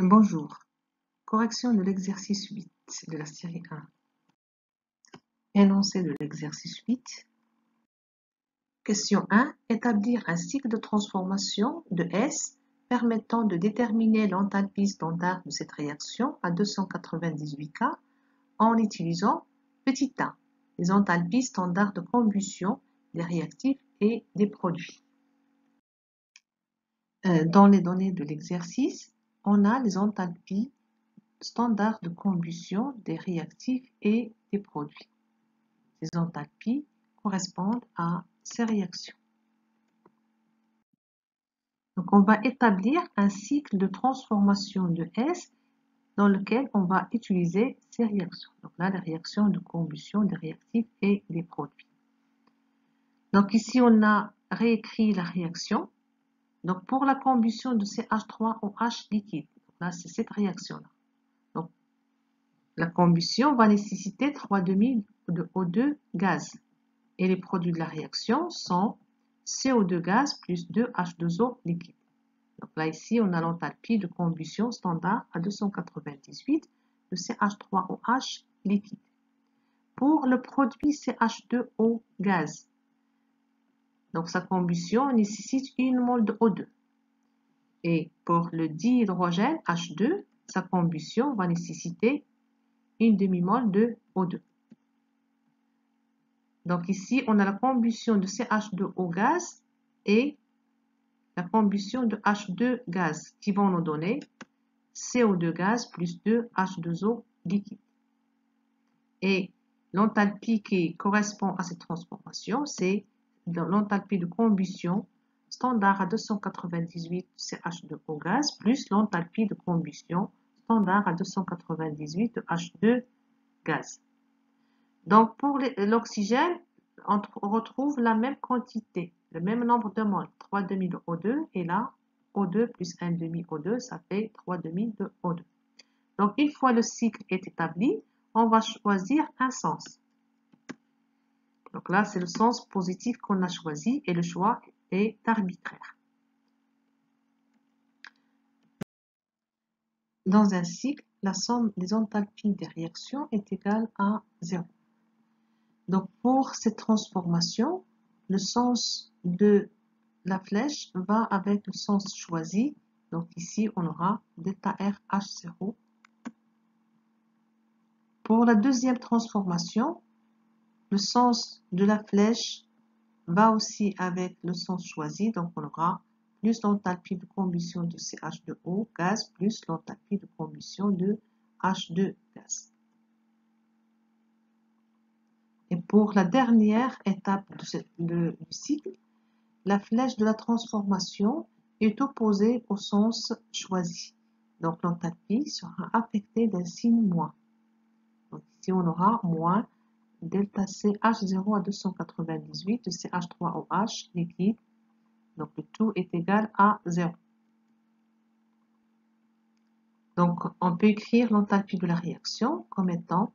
Bonjour. Correction de l'exercice 8 de la série 1. Énoncé de l'exercice 8. Question 1. Établir un cycle de transformation de S permettant de déterminer l'enthalpie standard de cette réaction à 298 K en utilisant petit a, les enthalpies standards de combustion des réactifs et des produits. Dans les données de l'exercice, on a les enthalpies standard de combustion des réactifs et des produits. Ces enthalpies correspondent à ces réactions. Donc, on va établir un cycle de transformation de S dans lequel on va utiliser ces réactions. Donc là, les réactions de combustion des réactifs et des produits. Donc ici, on a réécrit la réaction. Donc pour la combustion de CH3OH liquide, donc là, c'est cette réaction-là. Donc, la combustion va nécessiter 3,5 de O2 gaz. Et les produits de la réaction sont CO2 gaz plus 2H2O liquide. Donc là, ici, on a l'enthalpie de combustion standard à 298 de CH3OH liquide. Pour le produit CH2O gaz, donc sa combustion nécessite 1 mol de O2. Et pour le dihydrogène H2, sa combustion va nécessiter une demi-mol de O2. Donc ici, on a la combustion de CH2O gaz et la combustion de H2 gaz qui vont nous donner CO2 gaz plus 2H2O liquide. Et l'enthalpie qui correspond à cette transformation, c'est l'enthalpie de combustion standard à 298 CH2O gaz plus l'enthalpie de combustion standard à 298 de H2 gaz. Donc pour l'oxygène, on retrouve la même quantité, le même nombre de moles, 3,5 de O2, et là, O2 plus 1,5 O2, ça fait 3,5 de O2. Donc une fois le cycle est établi, on va choisir un sens. Donc là, c'est le sens positif qu'on a choisi et le choix est arbitraire. Dans un cycle, la somme des enthalpies des réactions est égale à 0. Donc pour cette transformation, le sens de la flèche va avec le sens choisi. Donc ici, on aura delta R H0. Pour la deuxième transformation, le sens de la flèche va aussi avec le sens choisi. Donc on aura plus l'enthalpie de combustion de CH2O gaz plus l'enthalpie de combustion de H2 gaz. Et pour la dernière étape du cycle, la flèche de la transformation est opposée au sens choisi. Donc l'enthalpie sera affectée d'un signe moins. Donc ici on aura moins delta C H0 à 298 de CH3OH liquide. Donc le tout est égal à 0. Donc on peut écrire l'enthalpie de la réaction comme étant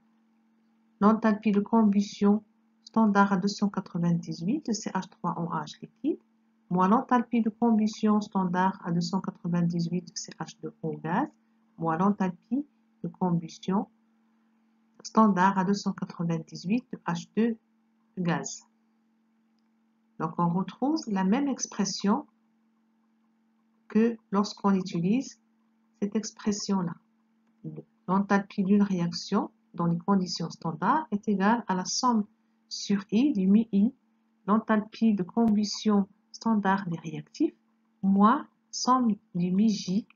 l'enthalpie de combustion standard à 298 de CH3OH liquide moins l'enthalpie de combustion standard à 298 de CH2O gaz moins l'enthalpie de combustion standard à 298 de H2 gaz. Donc on retrouve la même expression que lorsqu'on utilise cette expression-là. L'enthalpie d'une réaction dans les conditions standards est égale à la somme sur I du mi-I, l'enthalpie de combustion standard des réactifs, moins somme du mi-J,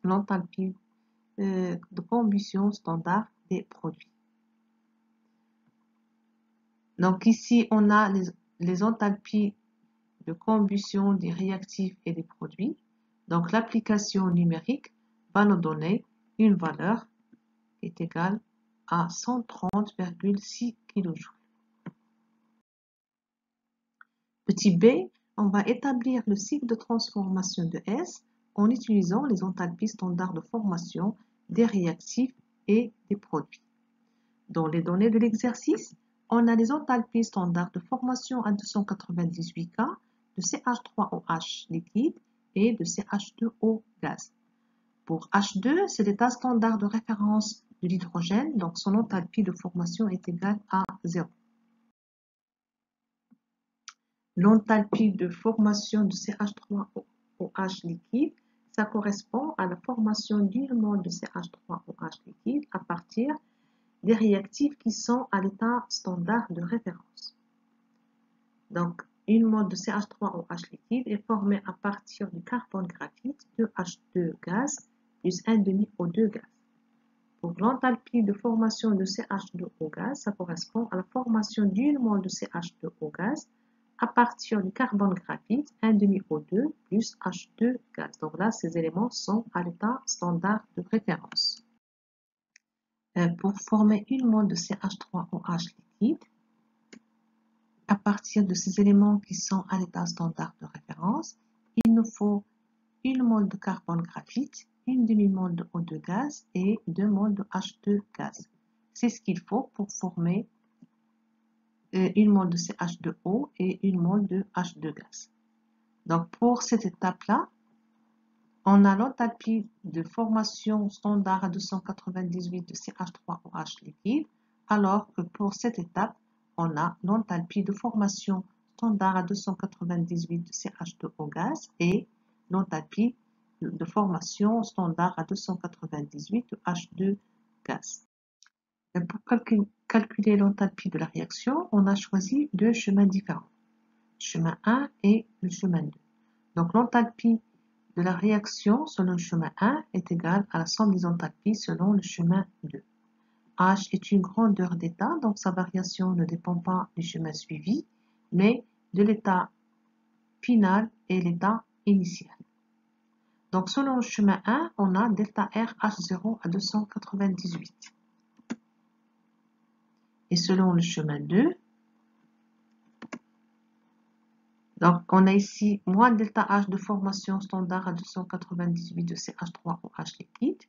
l'enthalpie de combustion standard des produits. Donc ici, on a les enthalpies de combustion des réactifs et des produits. Donc l'application numérique va nous donner une valeur qui est égale à 130,6 kJ. Petit b, on va établir le cycle de transformation de S en utilisant les enthalpies standards de formation des réactifs et des produits. Dans les données de l'exercice, on a les enthalpies standards de formation à 298 K de CH3OH liquide et de CH2O gaz. Pour H2, c'est l'état standard de référence de l'hydrogène, donc son enthalpie de formation est égale à 0. L'enthalpie de formation de CH3OH liquide, ça correspond à la formation d'une mole de CH3OH liquide à partir des réactifs qui sont à l'état standard de référence. Donc, une mole de CH3OH liquide est formée à partir du carbone graphite, 2H2 gaz, plus 1,5O2 gaz. Pour l'enthalpie de formation de CH2O gaz, ça correspond à la formation d'une mole de CH2O gaz à partir du carbone graphite, 1,5O2 plus H2 gaz. Donc là, ces éléments sont à l'état standard de référence. Pour former une mole de CH3OH liquide, à partir de ces éléments qui sont à l'état standard de référence, il nous faut une mole de carbone graphite, une demi-mole de O2 gaz et 2 moles de H2 gaz. C'est ce qu'il faut pour former une mole de CH2O et une mole de H2 gaz. Donc pour cette étape-là, on a l'enthalpie de formation standard à 298 de CH3OH liquide, alors que pour cette étape, on a l'enthalpie de formation standard à 298 de CH2O gaz et l'enthalpie de formation standard à 298 de H2 gaz. Et pour calculer l'enthalpie de la réaction, on a choisi deux chemins différents, le chemin 1 et le chemin 2. Donc l'enthalpie de la réaction selon le chemin 1 est égale à la somme des enthalpies selon le chemin 2. H est une grandeur d'état, donc sa variation ne dépend pas du chemin suivi, mais de l'état final et l'état initial. Donc selon le chemin 1, on a delta R H0 à 298. Et selon le chemin 2, donc on a ici moins delta H de formation standard à 298 de CH3OH liquide.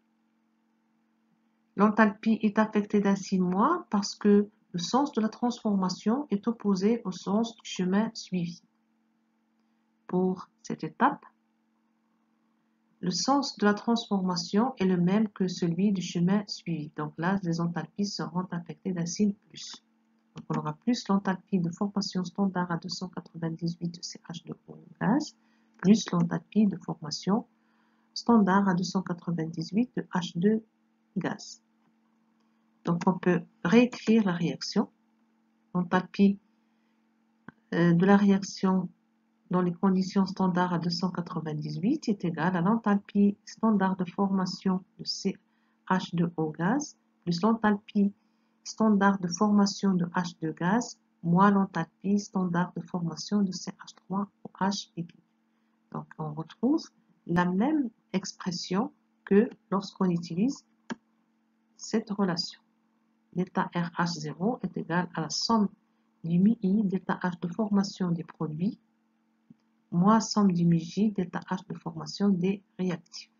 L'enthalpie est affectée d'un signe moins parce que le sens de la transformation est opposé au sens du chemin suivi. Pour cette étape, le sens de la transformation est le même que celui du chemin suivi. Donc là, les enthalpies seront affectées d'un signe plus. Donc on aura plus l'enthalpie de formation standard à 298 de CH2O gaz, plus l'enthalpie de formation standard à 298 de H2 gaz. Donc on peut réécrire la réaction. L'enthalpie de la réaction dans les conditions standards à 298 est égale à l'enthalpie standard de formation de CH2O gaz plus l'enthalpie standard de formation de H2 gaz moins l'enthalpie standard de formation de CH3OH liquide. Donc on retrouve la même expression que lorsqu'on utilise cette relation. Delta RH0 est égal à la somme du mi-I delta H de formation des produits moins somme du mi-J delta H de formation des réactifs.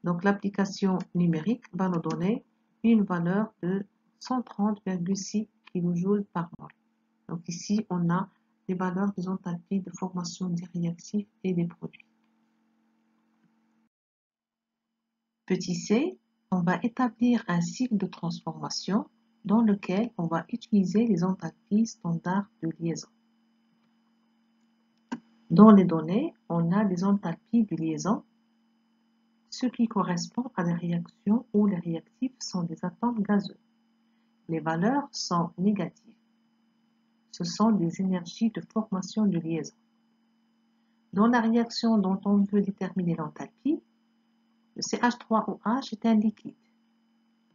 Donc l'application numérique va nous donner une valeur de 130,6 kJ par mol. Donc ici, on a les valeurs des enthalpies de formation des réactifs et des produits. Petit c, on va établir un cycle de transformation dans lequel on va utiliser les enthalpies standards de liaison. Dans les données, on a les enthalpies de liaison, ce qui correspond à des réactions où les réactifs sont des atomes gazeux. Les valeurs sont négatives. Ce sont des énergies de formation de liaison. Dans la réaction dont on veut déterminer l'enthalpie, le CH3OH est un liquide.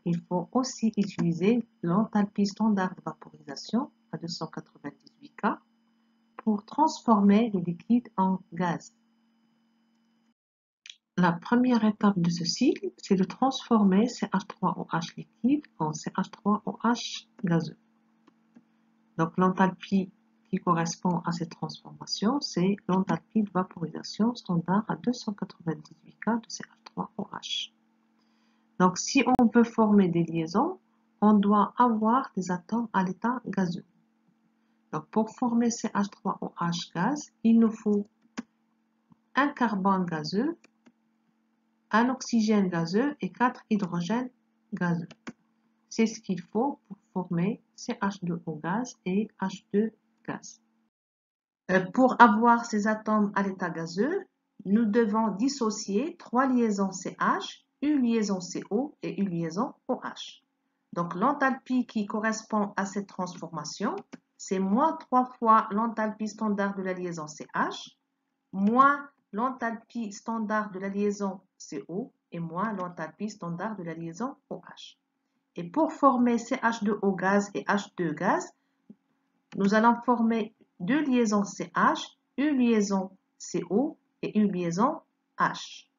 Il faut aussi utiliser l'enthalpie standard de vaporisation à 298 K pour transformer le liquide en gaz. La première étape de ce cycle, c'est de transformer CH3OH liquide en CH3OH gazeux. Donc l'enthalpie qui correspond à cette transformation, c'est l'enthalpie de vaporisation standard à 298 K de CH3OH. Donc si on veut former des liaisons, on doit avoir des atomes à l'état gazeux. Donc pour former CH3OH gaz, il nous faut un carbone gazeux un oxygène gazeux et 4 hydrogènes gazeux. C'est ce qu'il faut pour former CH2O gaz et H2 gaz. Pour avoir ces atomes à l'état gazeux, nous devons dissocier 3 liaisons CH, une liaison CO et une liaison OH. Donc l'enthalpie qui correspond à cette transformation, c'est moins 3 fois l'enthalpie standard de la liaison CH, moins l'enthalpie standard de la liaison CO et moins l'enthalpie standard de la liaison OH. Et pour former CH2O gaz et H2 gaz, nous allons former deux liaisons CH, une liaison CO et une liaison H.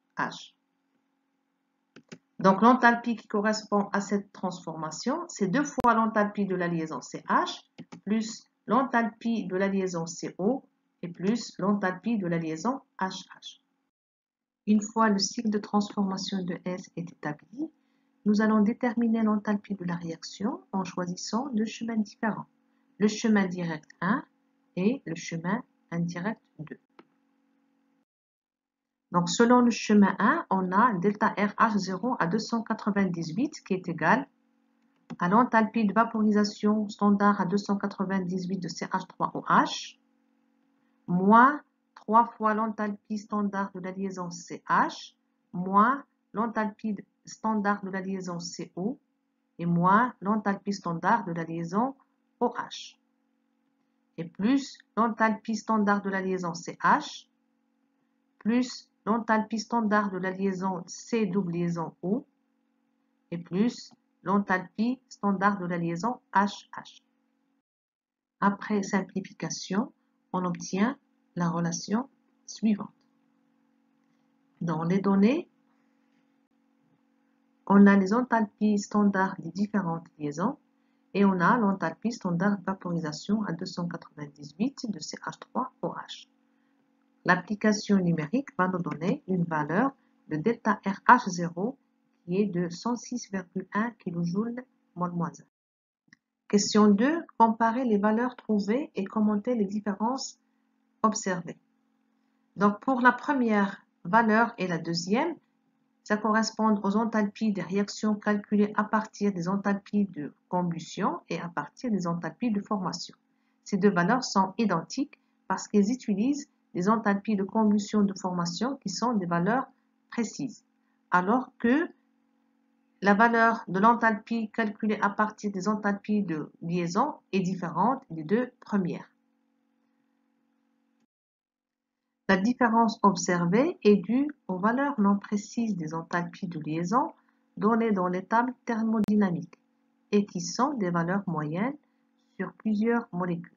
Donc l'enthalpie qui correspond à cette transformation, c'est 2 fois l'enthalpie de la liaison CH plus l'enthalpie de la liaison CO et plus l'enthalpie de la liaison HH. Une fois le cycle de transformation de S est établi, nous allons déterminer l'enthalpie de la réaction en choisissant deux chemins différents, le chemin direct 1 et le chemin indirect 2. Donc, selon le chemin 1, on a delta RH0 à 298 qui est égal à l'enthalpie de vaporisation standard à 298 de CH3OH moins 3 fois l'enthalpie standard de la liaison CH moins l'enthalpie standard de la liaison CO et moins l'enthalpie standard de la liaison OH et plus l'enthalpie standard de la liaison CH plus l'enthalpie standard de la liaison C double liaison O et plus l'enthalpie standard de la liaison HH. Après simplification, on obtient la relation suivante. Dans les données, on a les enthalpies standards des différentes liaisons et on a l'enthalpie standard de vaporisation à 298 de CH3OH. L'application numérique va nous donner une valeur de delta RH0 qui est de 106,1 kJ/mol-1. Question 2. Comparer les valeurs trouvées et commenter les différences observées. Donc pour la première valeur et la deuxième, ça correspond aux enthalpies des réactions calculées à partir des enthalpies de combustion et à partir des enthalpies de formation. Ces deux valeurs sont identiques parce qu'elles utilisent des enthalpies de combustion de formation qui sont des valeurs précises, alors que la valeur de l'enthalpie calculée à partir des enthalpies de liaison est différente des deux premières. La différence observée est due aux valeurs non précises des enthalpies de liaison données dans les tables thermodynamiques et qui sont des valeurs moyennes sur plusieurs molécules.